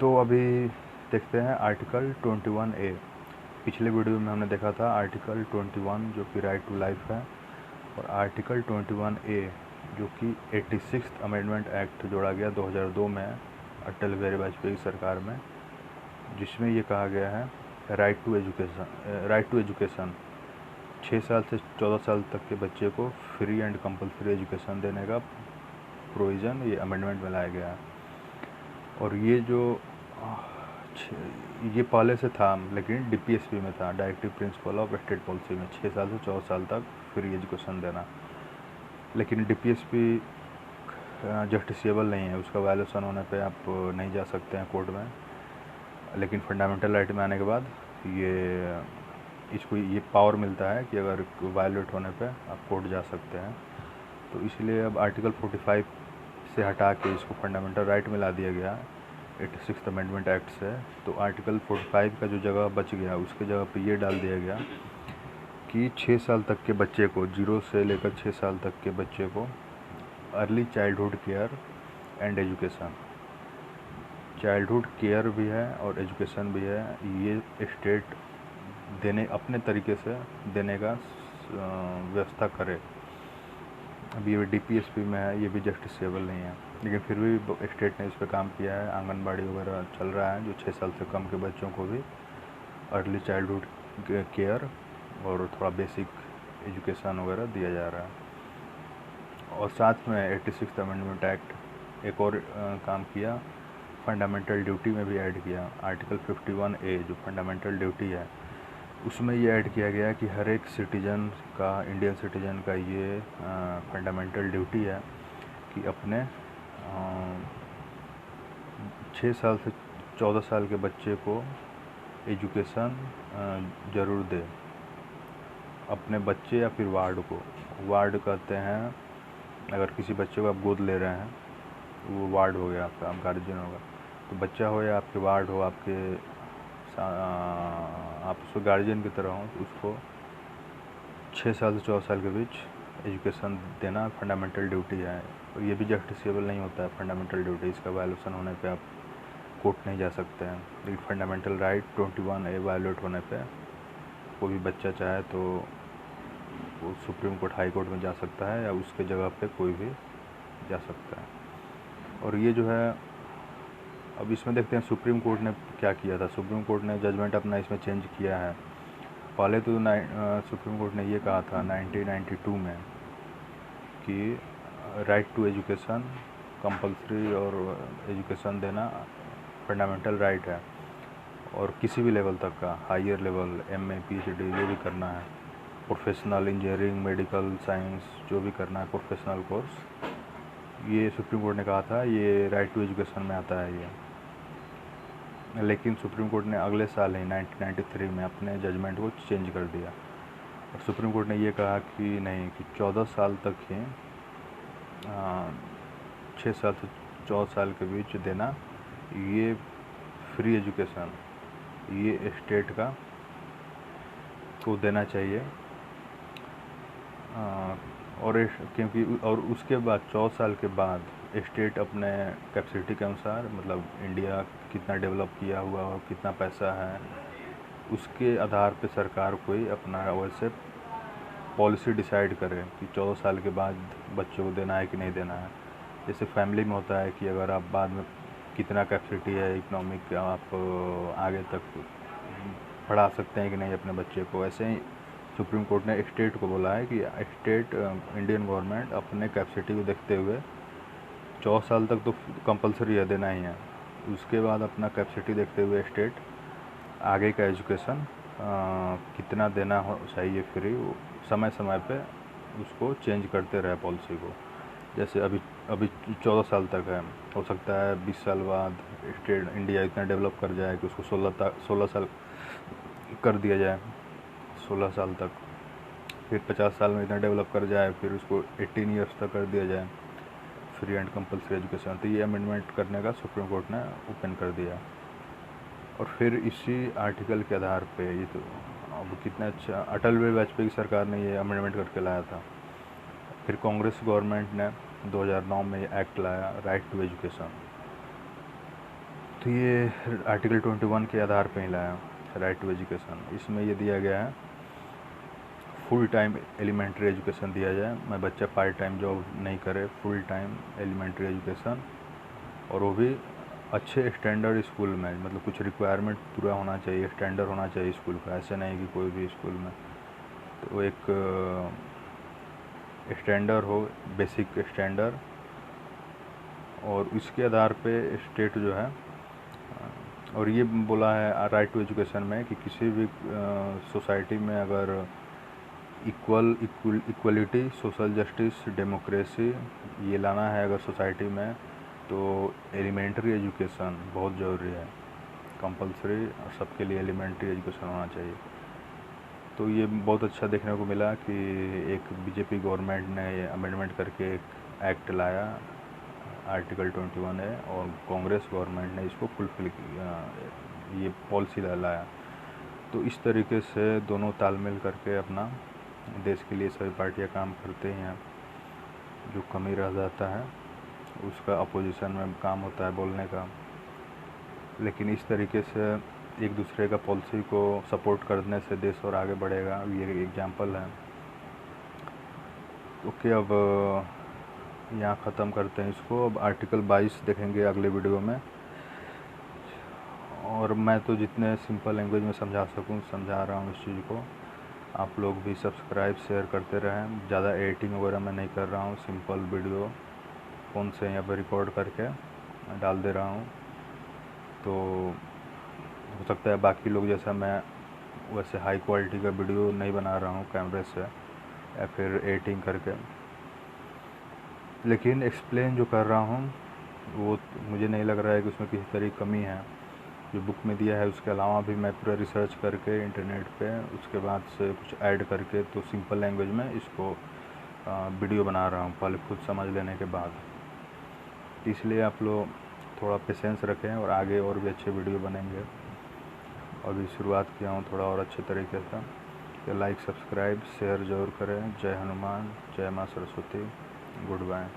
तो अभी देखते हैं आर्टिकल 21A। पिछले वीडियो में हमने देखा था आर्टिकल 21 जो कि राइट टू लाइफ है, और आर्टिकल 21A जो कि 86th अमेंडमेंट एक्ट जोड़ा गया 2002 में अटल बिहारी वाजपेयी सरकार में, जिसमें ये कहा गया है राइट टू एजुकेशन 6 साल से 14 साल तक के बच्चे को फ्री एंड कंपलसरी एजुकेशन देने का प्रोविज़न ये अमेंडमेंट में लाया गया है। और ये पहले से था, लेकिन डीपीएसपी में था, directive principle of state policy में 6 साल से 14 साल तक फ्री एजुकेशन देना। लेकिन डीपीएसपी जस्टिसेबल नहीं है, उसका वायलेशन होने पे आप नहीं जा सकते हैं कोर्ट में। लेकिन फंडामेंटल राइट में आने के बाद इसको ये पावर मिलता है कि अगर वायलेट होने पे आप कोर्ट जा सकते हैं। तो इसलिए अब आर्टिकल 45 से हटा के इसको फंडामेंटल राइट में ला दिया गया 86th अमेंडमेंट एक्ट से। तो आर्टिकल 45 का जो जगह बच गया उसके जगह पे ये डाल दिया गया कि 6 साल तक के बच्चे को, 0 से लेकर 6 साल तक के बच्चे को early childhood care and education, childhood care भी है और एजुकेशन भी है, ये स्टेट देने अपने तरीके से देने का व्यवस्था करे। अब ये डीपीएसपी में है, ये भी जस्टिसेबल नहीं है, लेकिन फिर भी स्टेट ने इस पर काम किया है। आंगनबाड़ी वगैरह चल रहा है जो 6 साल से कम के बच्चों को भी अर्ली चाइल्डहुड केयर और थोड़ा बेसिक एजुकेशन वगैरह दिया जा रहा है। और साथ में 86th अमेंडमेंट एक्ट एक और काम किया, फंडामेंटल ड्यूटी में भी ऐड किया। आर्टिकल 51A जो फंडामेंटल ड्यूटी है उसमें ये ऐड किया गया कि हर एक सिटीज़न का, इंडियन सिटीज़न का ये फंडामेंटल ड्यूटी है कि अपने 6 साल से 14 साल के बच्चे को एजुकेशन ज़रूर दे। अपने बच्चे या फिर वार्ड कहते हैं, अगर किसी बच्चे को आप गोद ले रहे हैं वो वार्ड हो गया, आपका गार्जियन होगा। तो बच्चा हो या आपके वार्ड हो, आप उसको गार्जियन की तरह हो, तो उसको 6 साल से 14 साल के बीच एजुकेशन देना फंडामेंटल ड्यूटी है। और ये भी जस्टिसेबल नहीं होता है फंडामेंटल ड्यूटी, इसका वायलेशन होने पे आप कोर्ट नहीं जा सकते हैं। लेकिन फंडामेंटल राइट 21A वायलेट होने पे कोई भी बच्चा चाहे तो वो सुप्रीम कोर्ट, हाई कोर्ट में जा सकता है, या उसके जगह पे कोई भी जा सकता है। और ये जो है, अब इसमें देखते हैं सुप्रीम कोर्ट ने क्या किया था। सुप्रीम कोर्ट ने जजमेंट अपना इसमें चेंज किया है। पहले तो सुप्रीम कोर्ट ने ये कहा था 1992 में कि राइट टू एजुकेशन कंपलसरी और एजुकेशन देना फंडामेंटल राइट है, और किसी भी लेवल तक का, हायर लेवल, MA PhD जो भी करना है, प्रोफेशनल इंजीनियरिंग, मेडिकल साइंस जो भी करना है, प्रोफेशनल कोर्स, ये सुप्रीम कोर्ट ने कहा था ये राइट टू एजुकेशन में आता है ये। लेकिन सुप्रीम कोर्ट ने अगले साल ही 1993 में अपने जजमेंट को चेंज कर दिया, और सुप्रीम कोर्ट ने ये कहा कि नहीं, कि 14 साल तक ही 6 साल से 14 साल के बीच देना, ये फ्री एजुकेशन ये स्टेट का को देना चाहिए। क्योंकि और उसके बाद 14 साल के बाद स्टेट अपने कैपेसिटी के अनुसार, मतलब इंडिया कितना डेवलप किया हुआ और कितना पैसा है, उसके आधार पे सरकार कोई अपना वैसे पॉलिसी डिसाइड करे कि 14 साल के बाद बच्चों को देना है कि नहीं देना है। जैसे फैमिली में होता है कि अगर आप बाद में कितना कैपेसिटी है इकोनॉमिक, आप आगे तक पढ़ा सकते हैं कि नहीं अपने बच्चे को, ऐसे ही सुप्रीम कोर्ट ने स्टेट को बोला है कि स्टेट, इंडियन गवर्नमेंट अपने कैपेसिटी को देखते हुए 14 साल तक तो कंपलसरी है, देना ही है। उसके बाद अपना कैपेसिटी देखते हुए स्टेट आगे का एजुकेशन कितना देना चाहिए फ्री, समय समय पे उसको चेंज करते रहे पॉलिसी को। जैसे अभी 14 साल तक है, हो सकता है 20 साल बाद स्टेट, इंडिया इतना डेवलप कर जाए कि उसको 16 साल कर दिया जाए, 16 साल तक। फिर 50 साल में इतना डेवलप कर जाए, फिर उसको 18 ईयर्स तक कर दिया जाए फ्री एंड कंपलसरी एजुकेशन। तो ये अमेंडमेंट करने का सुप्रीम कोर्ट ने ओपन कर दिया। और फिर इसी आर्टिकल के आधार पे, ये तो अब कितना अच्छा, अटल बिहारी वाजपेयी की सरकार ने ये अमेंडमेंट करके लाया था। फिर कांग्रेस गवर्नमेंट ने 2009 में ये एक्ट लाया, राइट टू एजुकेशन। तो ये आर्टिकल 21 के आधार पे ही लाया, राइट टू एजुकेशन। इसमें ये दिया गया है फुल टाइम एलिमेंट्री एजुकेशन दिया जाए, मैं बच्चा पार्ट टाइम जॉब नहीं करे, फुल टाइम एलिमेंट्री एजुकेशन, और वो भी अच्छे स्टैंडर्ड स्कूल में, मतलब कुछ रिक्वायरमेंट पूरा होना चाहिए, स्टैंडर्ड होना चाहिए स्कूल का, ऐसे नहीं कि कोई भी स्कूल में। तो एक स्टैंडर्ड हो, बेसिक स्टैंडर्ड, और इसके आधार पे स्टेट जो है, और ये बोला है राइट टू एजुकेशन में कि किसी भी सोसाइटी में अगर इक्वलिटी, सोशल जस्टिस, डेमोक्रेसी ये लाना है अगर सोसाइटी में, तो एलिमेंट्री एजुकेशन बहुत ज़रूरी है, कंपलसरी, और सबके लिए एलिमेंट्री एजुकेशन होना चाहिए। तो ये बहुत अच्छा देखने को मिला कि एक बीजेपी गवर्नमेंट ने ये अमेंडमेंट करके एक एक्ट लाया, आर्टिकल 21 है, और कांग्रेस गवर्नमेंट ने इसको फुलफिल किया, ये पॉलिसी लाया। तो इस तरीके से दोनों तालमेल करके अपना देश के लिए सभी पार्टियां काम करते हैं। जो कमी रह जाता है उसका अपोजिशन में काम होता है बोलने का, लेकिन इस तरीके से एक दूसरे का पॉलिसी को सपोर्ट करने से देश और आगे बढ़ेगा, ये एग्जाम्पल है। ओके, अब यहाँ ख़त्म करते हैं इसको। अब आर्टिकल 22 देखेंगे अगले वीडियो में, और मैं तो जितने सिंपल लैंग्वेज में समझा सकूँ समझा रहा हूँ इस चीज़ को। आप लोग भी सब्सक्राइब शेयर करते रहें। ज़्यादा एडिटिंग वगैरह मैं नहीं कर रहा हूँ, सिंपल वीडियो फ़ोन से यहाँ पर रिकॉर्ड करके डाल दे रहा हूँ। तो हो सकता है बाकी लोग जैसा मैं वैसे हाई क्वालिटी का वीडियो नहीं बना रहा हूँ कैमरे से या फिर एडिटिंग करके, लेकिन एक्सप्लेन जो कर रहा हूँ वो मुझे नहीं लग रहा है कि उसमें किसी तरह की कमी है। जो बुक में दिया है उसके अलावा भी मैं पूरा रिसर्च करके इंटरनेट पे उसके बाद से कुछ ऐड करके तो सिंपल लैंग्वेज में इसको वीडियो बना रहा हूँ, पहले खुद समझ लेने के बाद। इसलिए आप लोग थोड़ा पेशेंस रखें और आगे और भी अच्छे वीडियो बनेंगे। अभी शुरुआत किया हूँ थोड़ा और अच्छे तरीके से। तो लाइक, सब्सक्राइब, शेयर ज़रूर करें। जय हनुमान, जय माँ सरस्वती, गुड बाय।